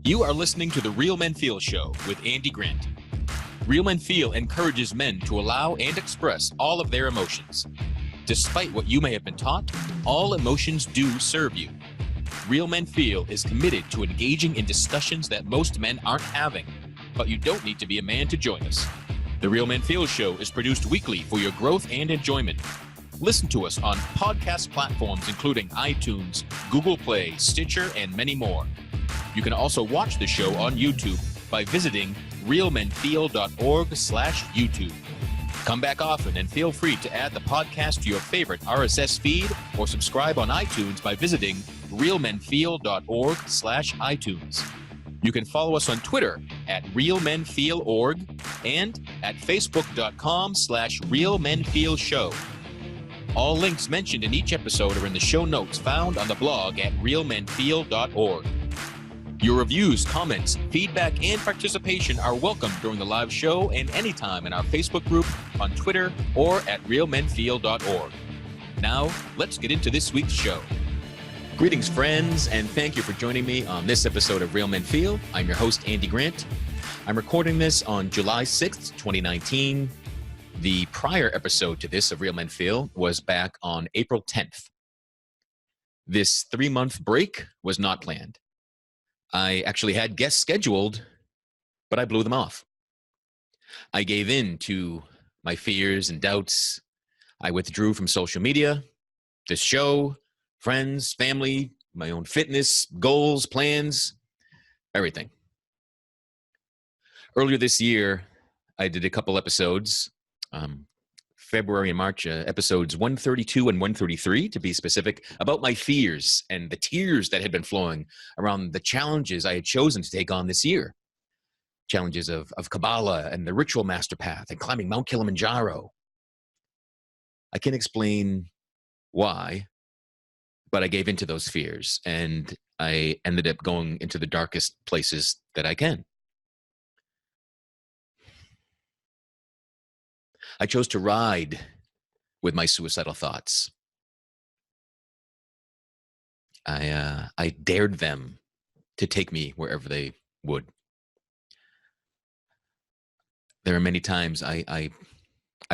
You are listening to the Real Men Feel Show with Andy Grant. Real Men Feel encourages men to allow and express all of their emotions. Despite what you may have been taught, all emotions do serve you. Real Men Feel is committed to engaging in discussions that most men aren't having, but you don't need to be a man to join us. The Real Men Feel Show is produced weekly for your growth and enjoyment. Listen to us on podcast platforms including iTunes, Google Play, Stitcher, and many more. You can also watch the show on YouTube by visiting realmenfeel.org/YouTube. Come back often and feel free to add the podcast to your favorite RSS feed or subscribe on iTunes by visiting realmenfeel.org/iTunes. You can follow us on Twitter at realmenfeelorg and at facebook.com/realmenfeelshow. All links mentioned in each episode are in the show notes found on the blog at realmenfeel.org. Your reviews, comments, feedback, and participation are welcome during the live show and anytime in our Facebook group, on Twitter, or at realmenfeel.org. Now, let's get into this week's show. Greetings, friends, and thank you for joining me on this episode of Real Men Feel. I'm your host, Andy Grant. I'm recording this on July 6th, 2019. The prior episode to this of Real Men Feel was back on April 10th. This 3-month break was not planned. I actually had guests scheduled, but I blew them off. I gave in to my fears and doubts. I withdrew from social media, this show, friends, family, my own fitness, goals, plans, everything. Earlier this year, I did a couple episodes, February and March, episodes 132 and 133, to be specific, about my fears and the tears that had been flowing around the challenges I had chosen to take on this year. Challenges of Kabbalah and the Ritual Master Path and climbing Mount Kilimanjaro. I can't explain why, but I gave into those fears and I ended up going into the darkest places that I can. I chose to ride with my suicidal thoughts. I dared them to take me wherever they would. There are many times I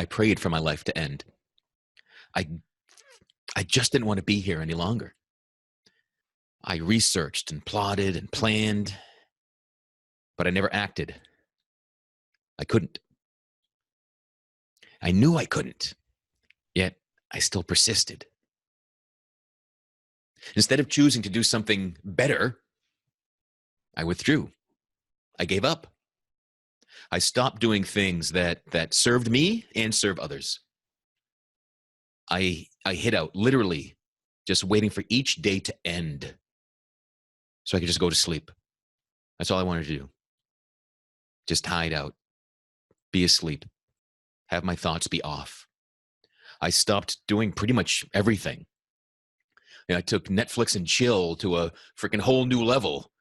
prayed for my life to end. I just didn't want to be here any longer. I researched and plotted and planned, but I never acted. I couldn't. I knew I couldn't, yet I still persisted. Instead of choosing to do something better, I withdrew. I gave up. I stopped doing things that served me and served others. I hid out, literally, just waiting for each day to end so I could just go to sleep. That's all I wanted to do. Just hide out, be asleep. Have my thoughts be off. I stopped doing pretty much everything. I took Netflix and chill to a freaking whole new level,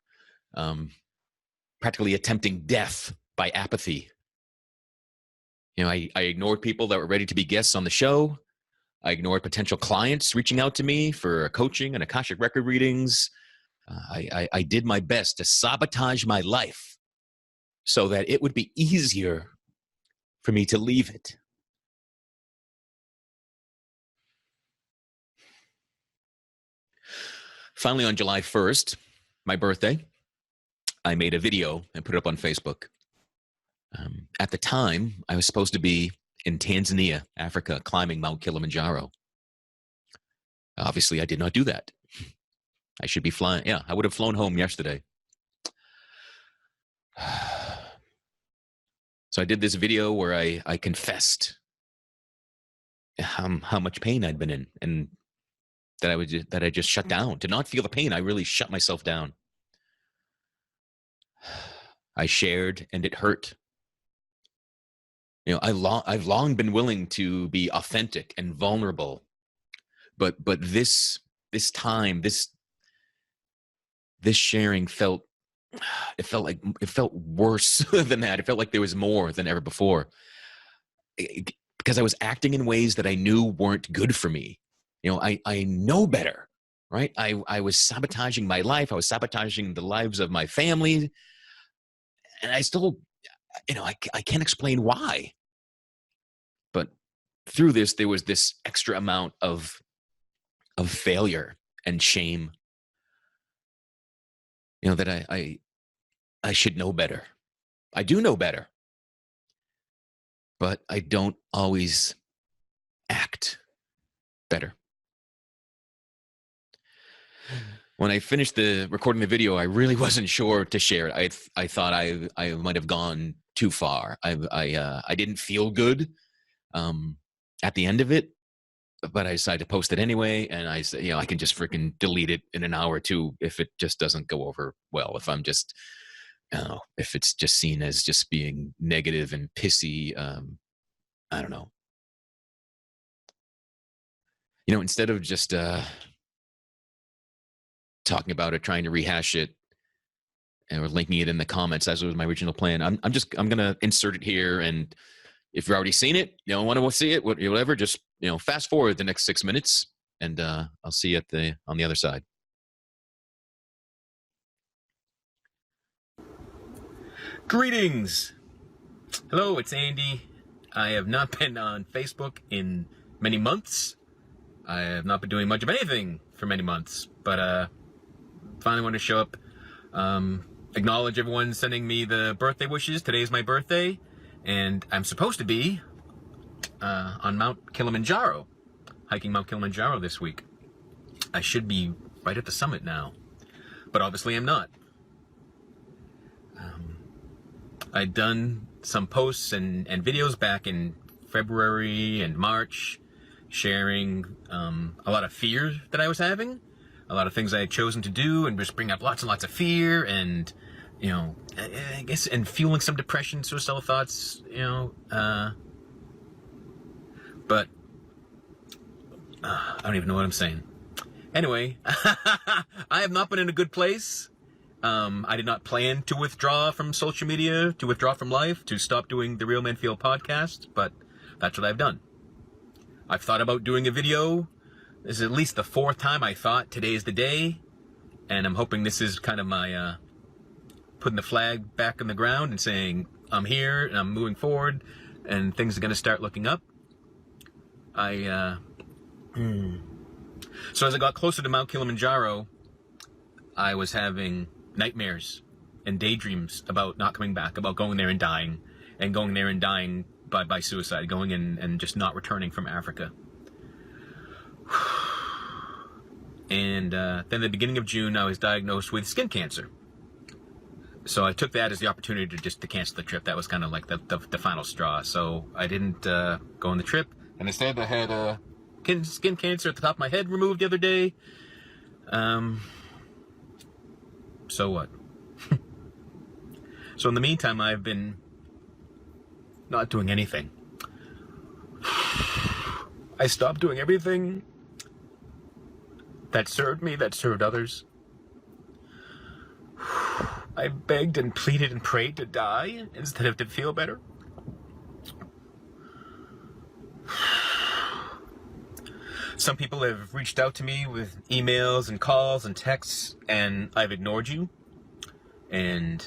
practically attempting death by apathy. I ignored people that were ready to be guests on the show. I ignored potential clients reaching out to me for coaching and Akashic record readings. I did my best to sabotage my life so that it would be easier for me to leave it. Finally, on July 1st, my birthday, I made a video and put it up on Facebook. At the time, I was supposed to be in Tanzania, Africa, climbing Mount Kilimanjaro. Obviously, I did not do that. I should be flying. Yeah, I would have flown home yesterday. So I did this video where I confessed how much pain I'd been in, and that I just shut down. To not feel the pain, I really shut myself down. I shared, and it hurt. I've long been willing to be authentic and vulnerable, but this time, this sharing felt worse than that. It felt like there was more than ever before, because I was acting in ways that I knew weren't good for me. I know better. right? I was sabotaging my life. I was sabotaging the lives of my family. And I still, I can't explain why. But through this, there was this extra amount of failure and shame, that I should know better. I do know better, but I don't always act better. When I finished recording the video, I really wasn't sure to share it. I thought I might have gone too far. I didn't feel good at the end of it, but I decided to post it anyway. And I said, I can just freaking delete it in an hour or two if it just doesn't go over well. If I'm just, if it's just seen as just being negative and pissy, I don't know. Instead of just talking about it, trying to rehash it, or linking it in the comments, as was my original plan, I'm gonna insert it here. And if you've already seen it, want to see it, whatever, just fast forward the next 6 minutes, and I'll see you on the other side. Greetings. Hello, it's Andy. I have not been on Facebook in many months. I have not been doing much of anything for many months, but finally want to show up, acknowledge everyone sending me the birthday wishes. Today's my birthday, and I'm supposed to be on Mount Kilimanjaro, hiking Mount Kilimanjaro this week. I should be right at the summit now, but obviously I'm not. I'd done some posts and videos back in February and March, sharing a lot of fear that I was having, a lot of things I had chosen to do, and just bring up lots and lots of fear, and I guess, and fueling some depression, suicidal thoughts, but I don't even know what I'm saying. Anyway, I have not been in a good place. I did not plan to withdraw from social media, to withdraw from life, to stop doing the Real Men Feel podcast, but that's what I've done. I've thought about doing a video. This is at least the 4th time I thought today is the day, and I'm hoping this is kind of my putting the flag back in the ground and saying I'm here and I'm moving forward and things are going to start looking up. So as I got closer to Mount Kilimanjaro, I was having nightmares and daydreams about not coming back, about going there and dying, and going there and dying by suicide, going in and just not returning from Africa. And then at the beginning of June, I was diagnosed with skin cancer. So I took that as the opportunity to cancel the trip. That was kind of like the final straw. So I didn't go on the trip, and instead I had skin cancer at the top of my head removed the other day. So what? So in the meantime, I've been not doing anything. I stopped doing everything that served me, that served others. I begged and pleaded and prayed to die instead of to feel better. Some people have reached out to me with emails and calls and texts, and I've ignored you. And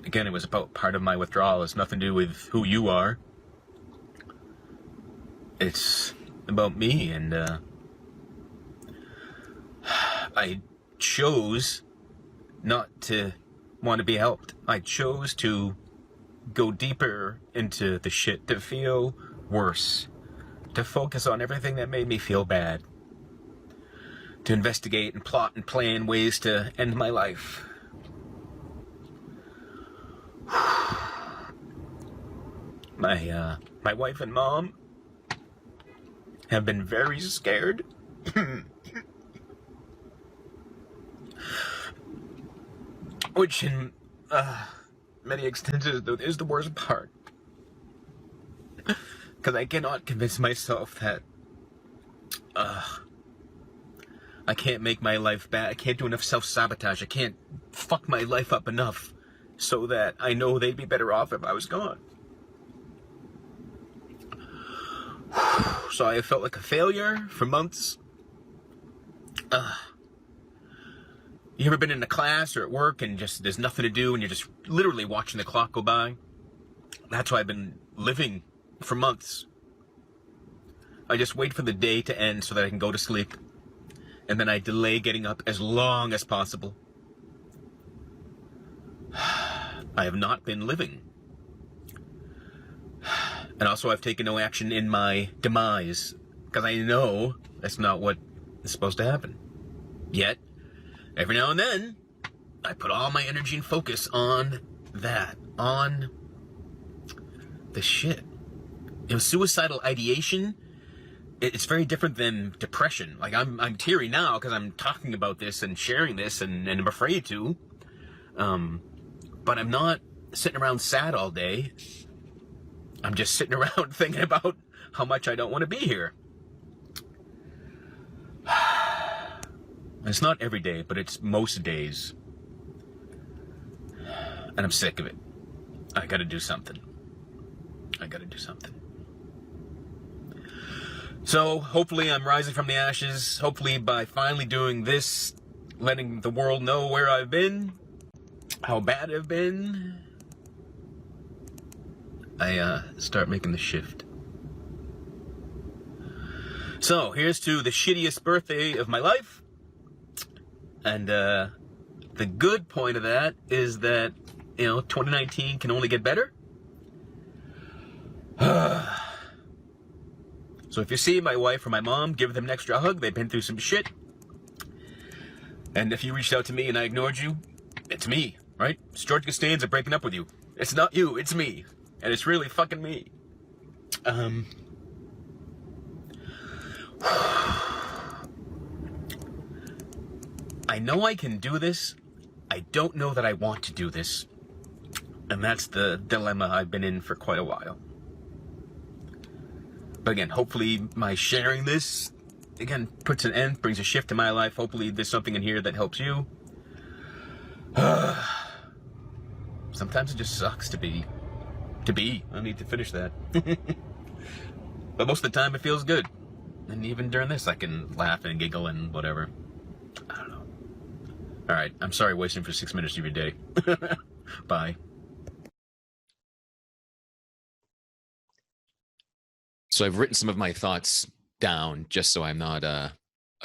again, it was about part of my withdrawal. It's nothing to do with who you are. It's about me, and I chose not to want to be helped. I chose to go deeper into the shit, to feel worse, to focus on everything that made me feel bad, to investigate and plot and plan ways to end my life. My wife and mom have been very scared. Which in many extents is the worst part. Because I cannot convince myself that I can't make my life bad. I can't do enough self-sabotage. I can't fuck my life up enough so that I know they'd be better off if I was gone. So I felt like a failure for months. You ever been in a class or at work and just there's nothing to do and you're just literally watching the clock go by? That's how I've been living for months. I just wait for the day to end so that I can go to sleep. And then I delay getting up as long as possible. I have not been living. And also I've taken no action in my demise, because I know that's not what is supposed to happen. Yet, every now and then, I put all my energy and focus on that, on the shit. You know, suicidal ideation, it's very different than depression. Like, I'm teary now because I'm talking about this and sharing this and I'm afraid to. But I'm not sitting around sad all day. I'm just sitting around thinking about how much I don't want to be here. It's not every day, but it's most days. And I'm sick of it. I gotta do something. So hopefully I'm rising from the ashes. Hopefully by finally doing this, letting the world know where I've been, how bad I've been, I start making the shift. So here's to the shittiest birthday of my life. And the good point of that is that, 2019 can only get better. So if you see my wife or my mom, give them an extra hug. They've been through some shit. And if you reached out to me and I ignored you, it's me, right? It's George Costanza breaking up with you. It's not you, it's me. And it's really fucking me. I know I can do this. I don't know that I want to do this. And that's the dilemma I've been in for quite a while. But again, hopefully my sharing this, again, puts an end, brings a shift to my life. Hopefully there's something in here that helps you. Sometimes it just sucks to be. I need to finish that. But most of the time it feels good. And even during this, I can laugh and giggle and whatever. I don't know. All right, I'm sorry wasting for 6 minutes of your day. Bye. So I've written some of my thoughts down just so I'm not a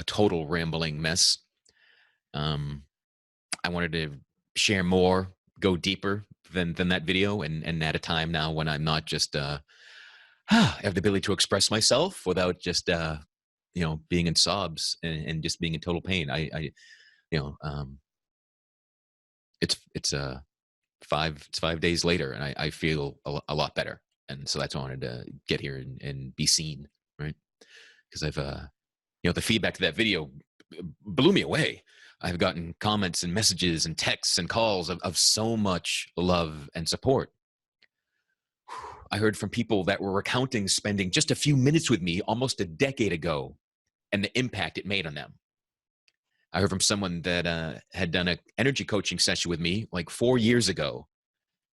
total rambling mess. I wanted to share more, go deeper than that video, and at a time now when I'm not just have the ability to express myself without just being in sobs and just being in total pain. It's 5 days later, and I feel a lot better. And so that's why I wanted to get here and be seen, right? Because I've, the feedback to that video blew me away. I've gotten comments and messages and texts and calls of so much love and support. I heard from people that were recounting spending just a few minutes with me almost a decade ago and the impact it made on them. I heard from someone that had done an energy coaching session with me like 4 years ago.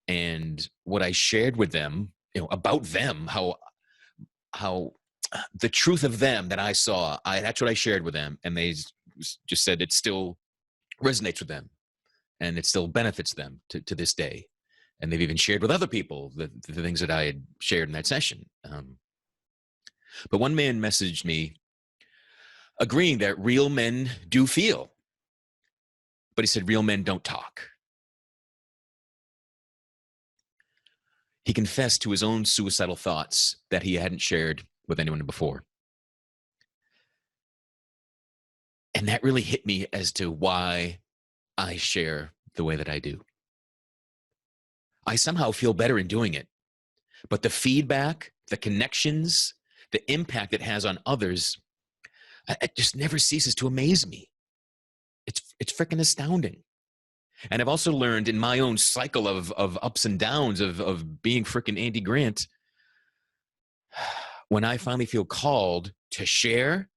And what I shared with them, about them, how the truth of them that I saw, that's what I shared with them. And they just said it still resonates with them and it still benefits them to this day. And they've even shared with other people the things that I had shared in that session. But one man messaged me agreeing that real men do feel. But he said real men don't talk. He confessed to his own suicidal thoughts that he hadn't shared with anyone before. And that really hit me as to why I share the way that I do. I somehow feel better in doing it. But the feedback, the connections, the impact it has on others, it just never ceases to amaze me. It's freaking astounding. And I've also learned in my own cycle of ups and downs of being freaking Andy Grant, when I finally feel called to share,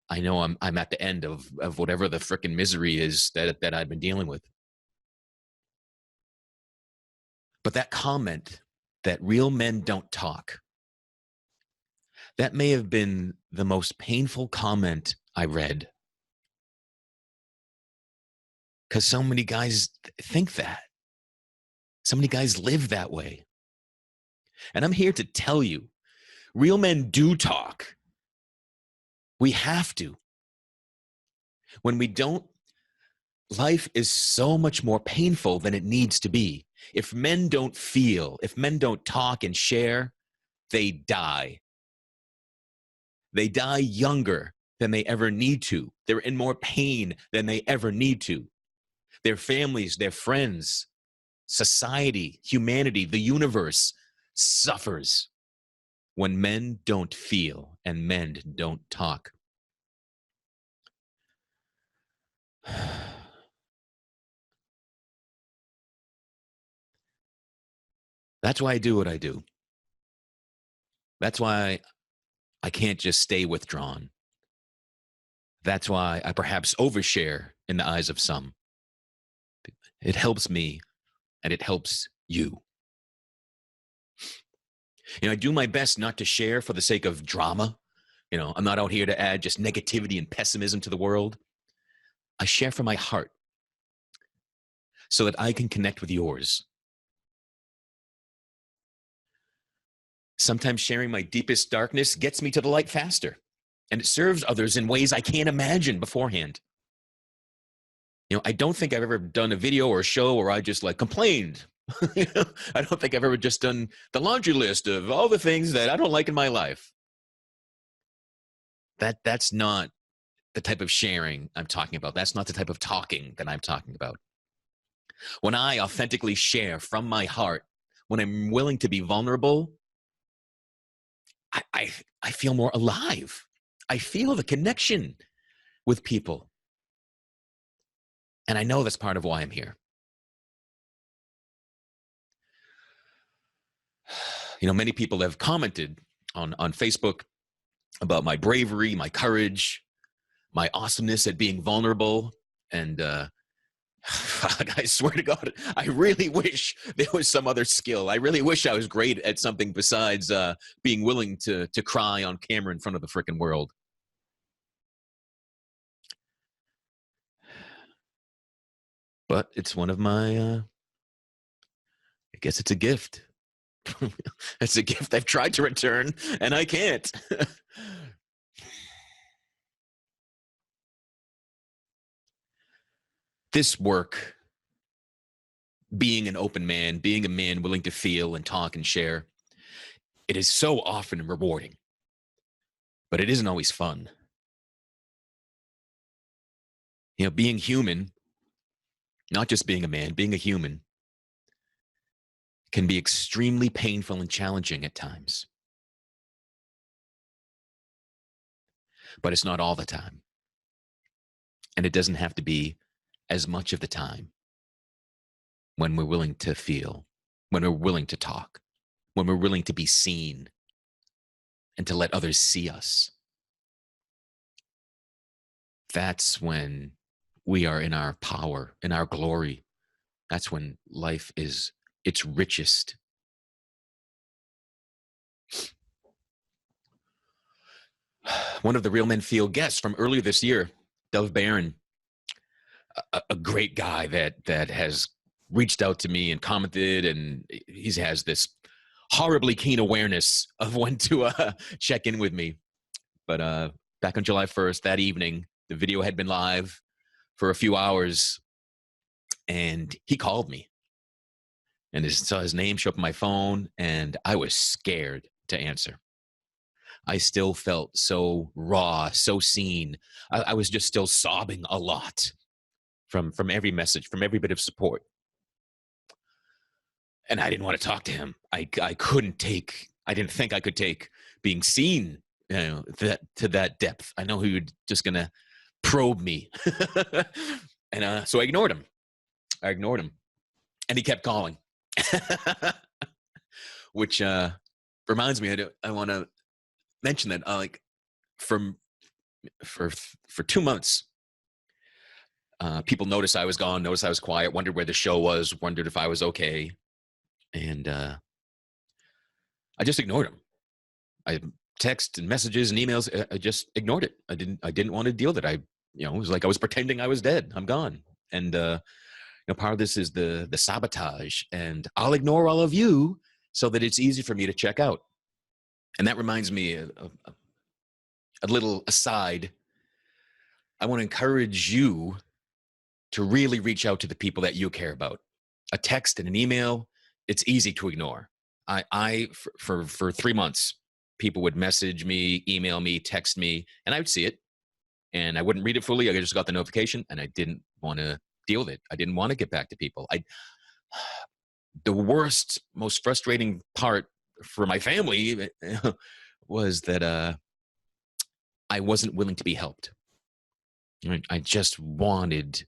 I know I'm at the end of whatever the freaking misery is that I've been dealing with. But that comment that real men don't talk, that may have been the most painful comment I read. Because so many guys think that. So many guys live that way. And I'm here to tell you, real men do talk. We have to. When we don't, life is so much more painful than it needs to be. If men don't feel, if men don't talk and share, they die. They die younger than they ever need to. They're in more pain than they ever need to. Their families, their friends, society, humanity, the universe suffers when men don't feel and men don't talk. That's why I do what I do. That's why I can't just stay withdrawn. That's why I perhaps overshare in the eyes of some. It helps me and it helps you. You know, I do my best not to share for the sake of drama. You know, I'm not out here to add just negativity and pessimism to the world. I share from my heart so that I can connect with yours. Sometimes sharing my deepest darkness gets me to the light faster, and it serves others in ways I can't imagine beforehand. You know, I don't think I've ever done a video or a show where I just like complained. You know, I don't think I've ever just done the laundry list of all the things that I don't like in my life. That's not the type of sharing I'm talking about. That's not the type of talking that I'm talking about. When I authentically share from my heart, when I'm willing to be vulnerable, I feel more alive. I feel the connection with people. And I know that's part of why I'm here. You know, many people have commented on Facebook about my bravery, my courage, my awesomeness at being vulnerable. And I swear to God, I really wish there was some other skill. I really wish I was great at something besides being willing to cry on camera in front of the frickin' world. But it's one of my, I guess it's a gift. It's a gift I've tried to return, and I can't. This work, being an open man, being a man willing to feel and talk and share, it is so often rewarding, but it isn't always fun. You know, being human, not just being a man, being a human, can be extremely painful and challenging at times. But it's not all the time. And it doesn't have to be as much of the time when we're willing to feel, when we're willing to talk, when we're willing to be seen and to let others see us. That's when we are in our power, in our glory. That's when life is its richest. One of the Real Men Feel guests from earlier this year, Dove Barron, a great guy that has reached out to me and commented, and he has this horribly keen awareness of when to check in with me. But back on July 1st, that evening, the video had been live for a few hours, and he called me. And saw his name show up on my phone, and I was scared to answer. I still felt so raw, so seen. I was just still sobbing a lot from every message, from every bit of support. And I didn't want to talk to him. I couldn't take, I didn't think I could take being seen, you know, to that depth. I know he was just going to probe me. And so I ignored him. And he kept calling. Which reminds me, I want to mention that like for 2 months, people noticed I was gone, noticed I was quiet, wondered where the show was, wondered if I was okay, and I just ignored him. I text and messages and emails. I just ignored it. I didn't want to deal with it. It was like I was pretending I was dead. I'm gone. And part of this is the sabotage, and I'll ignore all of you so that it's easy for me to check out. And that reminds me a little aside. I want to encourage you to really reach out to the people that you care about. A text and an email, it's easy to ignore. For 3 months, people would message me, email me, text me, and I would see it, and I wouldn't read it fully. I just got the notification, and I didn't want to deal with it. I didn't want to get back to people. The worst, most frustrating part for my family was that I wasn't willing to be helped. I just wanted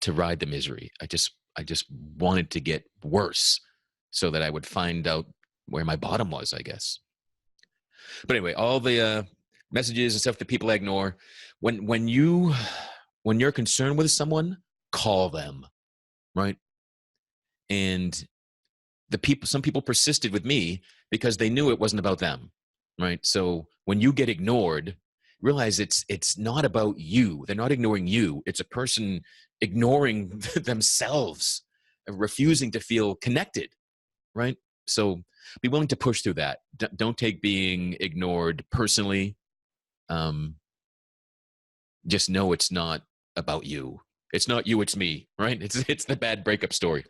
to ride the misery. I just wanted to get worse so that I would find out where my bottom was, I guess. But anyway, all the messages and stuff that people ignore. When you're concerned with someone, call them, right? And some people persisted with me because they knew it wasn't about them, right? So when you get ignored, realize it's not about you. They're not ignoring you. It's a person ignoring themselves, refusing to feel connected, right? So be willing to push through that. Don't take being ignored personally. Just know it's not about you. It's not you, it's me, right? It's the bad breakup story.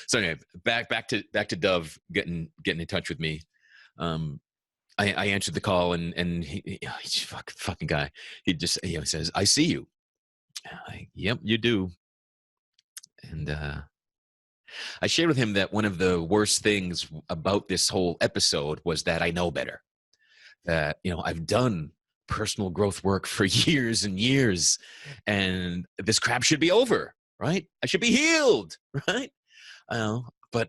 So anyway, back to Dove getting in touch with me. I answered the call, and he's a fucking guy. He just says, "I see you." Yep, you do. And I shared with him that one of the worst things about this whole episode was that I know better. That I've done personal growth work for years and years, and this crap should be over, right? I should be healed, right? But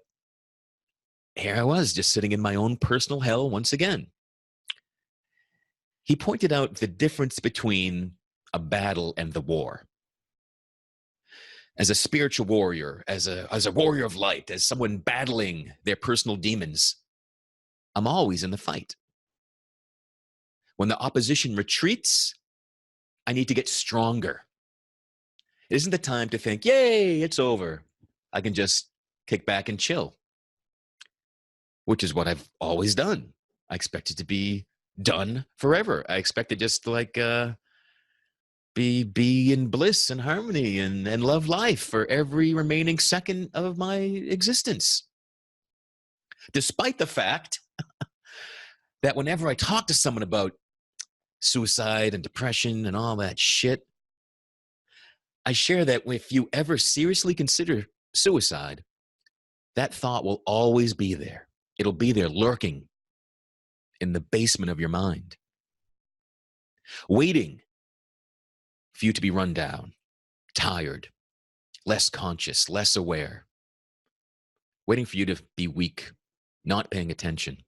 here I was, just sitting in my own personal hell once again. He pointed out the difference between a battle and the war. As a spiritual warrior, as a warrior of light, as someone battling their personal demons, I'm always in the fight. When the opposition retreats, I need to get stronger. It isn't the time to think, yay, it's over. I can just kick back and chill, which is what I've always done. I expect it to be done forever. I expect to just be in bliss and harmony and love life for every remaining second of my existence. Despite the fact that whenever I talk to someone about suicide and depression and all that shit, I share that if you ever seriously consider suicide, that thought will always be there. It'll be there lurking in the basement of your mind, waiting for you to be run down, tired, less conscious, less aware, waiting for you to be weak, not paying attention,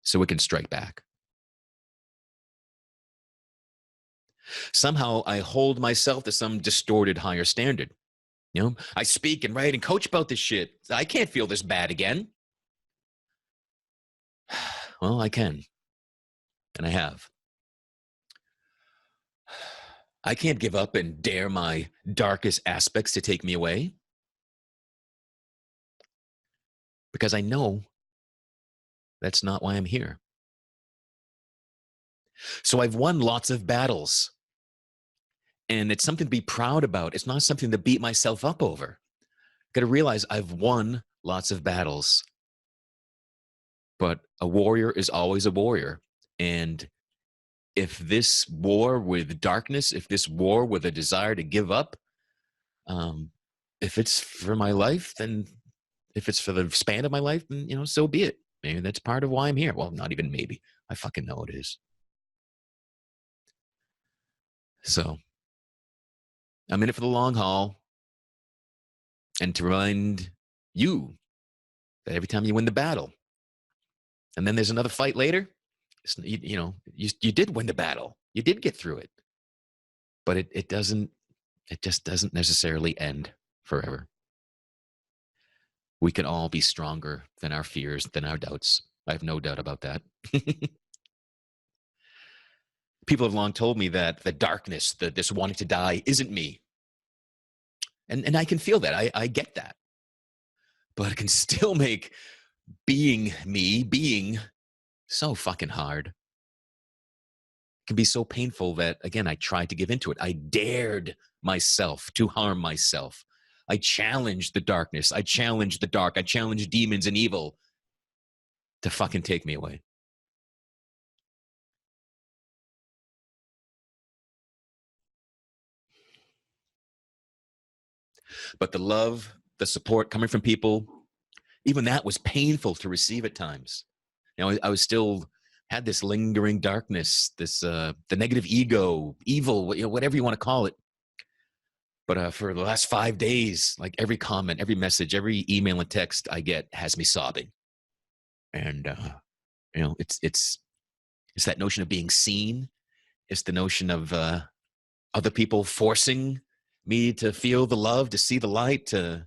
so it can strike back. Somehow I hold myself to some distorted higher standard. I speak and write and coach about this shit. I can't feel this bad again. Well, I can. And I have. I can't give up and dare my darkest aspects to take me away. Because I know that's not why I'm here. So I've won lots of battles. And it's something to be proud about. It's not something to beat myself up over. Got to realize I've won lots of battles. But a warrior is always a warrior. And if this war with darkness, if this war with a desire to give up, if it's for my life, then if it's for the span of my life, then, so be it. Maybe that's part of why I'm here. Well, not even maybe. I fucking know it is. So I'm in it for the long haul. And to remind you that every time you win the battle, and then there's another fight later, you did win the battle. You did get through it. But it just doesn't necessarily end forever. We can all be stronger than our fears, than our doubts. I have no doubt about that. People have long told me that the darkness, this wanting to die, isn't me. And I can feel that. I get that. But it can still make being so fucking hard. It can be so painful that, again, I tried to give into it. I dared myself to harm myself. I challenged the darkness. I challenged the dark. I challenged demons and evil to fucking take me away. But the love, the support coming from people, even that was painful to receive at times. You know, I was still had this lingering darkness, this the negative ego, evil, you know, whatever you want to call it. But for the last 5 days, like every comment, every message, every email and text I get has me sobbing. And you know, it's that notion of being seen. It's the notion of other people forcing me to feel the love, to see the light, to,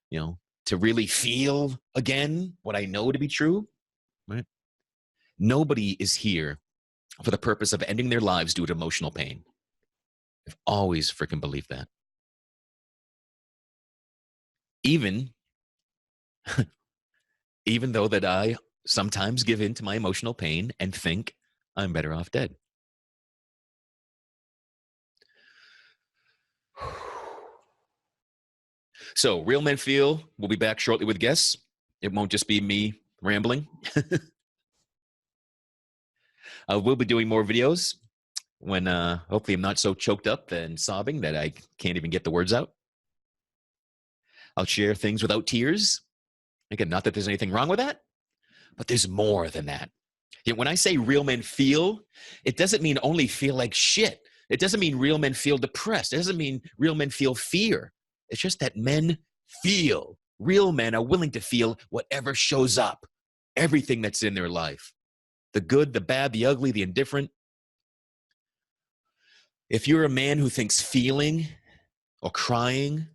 you know, to really feel again what I know to be true, right? Nobody is here for the purpose of ending their lives due to emotional pain. I've always freaking believed that. Even though that I sometimes give in to my emotional pain and think I'm better off dead. So, Real Men Feel will be back shortly with guests. It won't just be me rambling. We'll be doing more videos when hopefully I'm not so choked up and sobbing that I can't even get the words out. I'll share things without tears. Again, not that there's anything wrong with that, but there's more than that. When I say real men feel, it doesn't mean only feel like shit. It doesn't mean real men feel depressed. It doesn't mean real men feel fear. It's just that men feel. Real men are willing to feel whatever shows up, everything that's in their life. The good, the bad, the ugly, the indifferent. If you're a man who thinks feeling or crying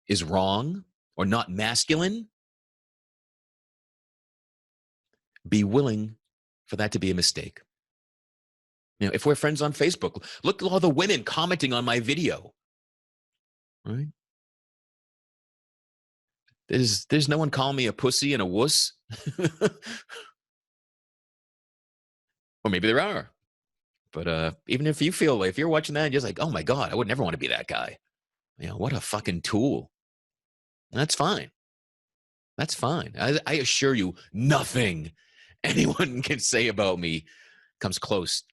is wrong or not masculine, be willing for that to be a mistake. You know, if we're friends on Facebook, look at all the women commenting on my video, right? There's no one calling me a pussy and a wuss. Or maybe there are. But even if you feel, if you're watching that and you're just like, oh my God, I would never want to be that guy. You know, what a fucking tool. That's fine. That's fine. I assure you, nothing anyone can say about me comes close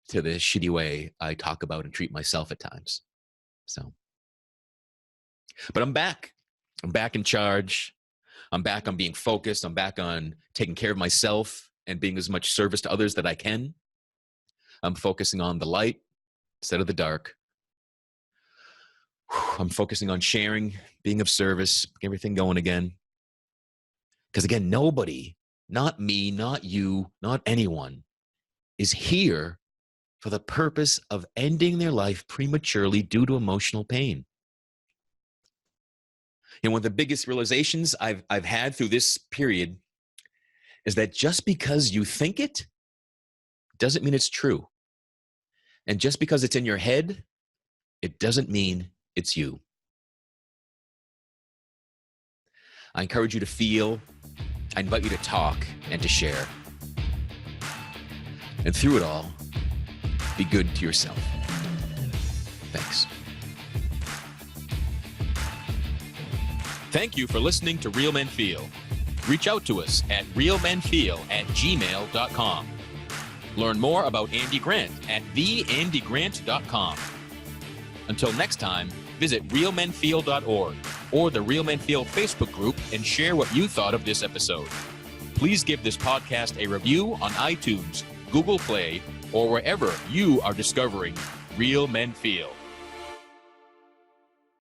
to the shitty way I talk about and treat myself at times. So, but I'm back. I'm back in charge. I'm back on being focused. I'm back on taking care of myself and being as much service to others that I can. I'm focusing on the light instead of the dark. I'm focusing on sharing, being of service, everything going again. Because again, nobody, not me, not you, not anyone, is here for the purpose of ending their life prematurely due to emotional pain. And one of the biggest realizations I've had through this period is that just because you think it doesn't mean it's true. And just because it's in your head, it doesn't mean it's you. I encourage you to feel. I invite you to talk and to share. And through it all, be good to yourself. Thanks. Thank you for listening to Real Men Feel. Reach out to us at realmenfeel@gmail.com. Learn more about Andy Grant at theandygrant.com. Until next time, visit realmenfeel.org or the Real Men Feel Facebook group and share what you thought of this episode. Please give this podcast a review on iTunes, Google Play, or wherever you are discovering Real Men Feel.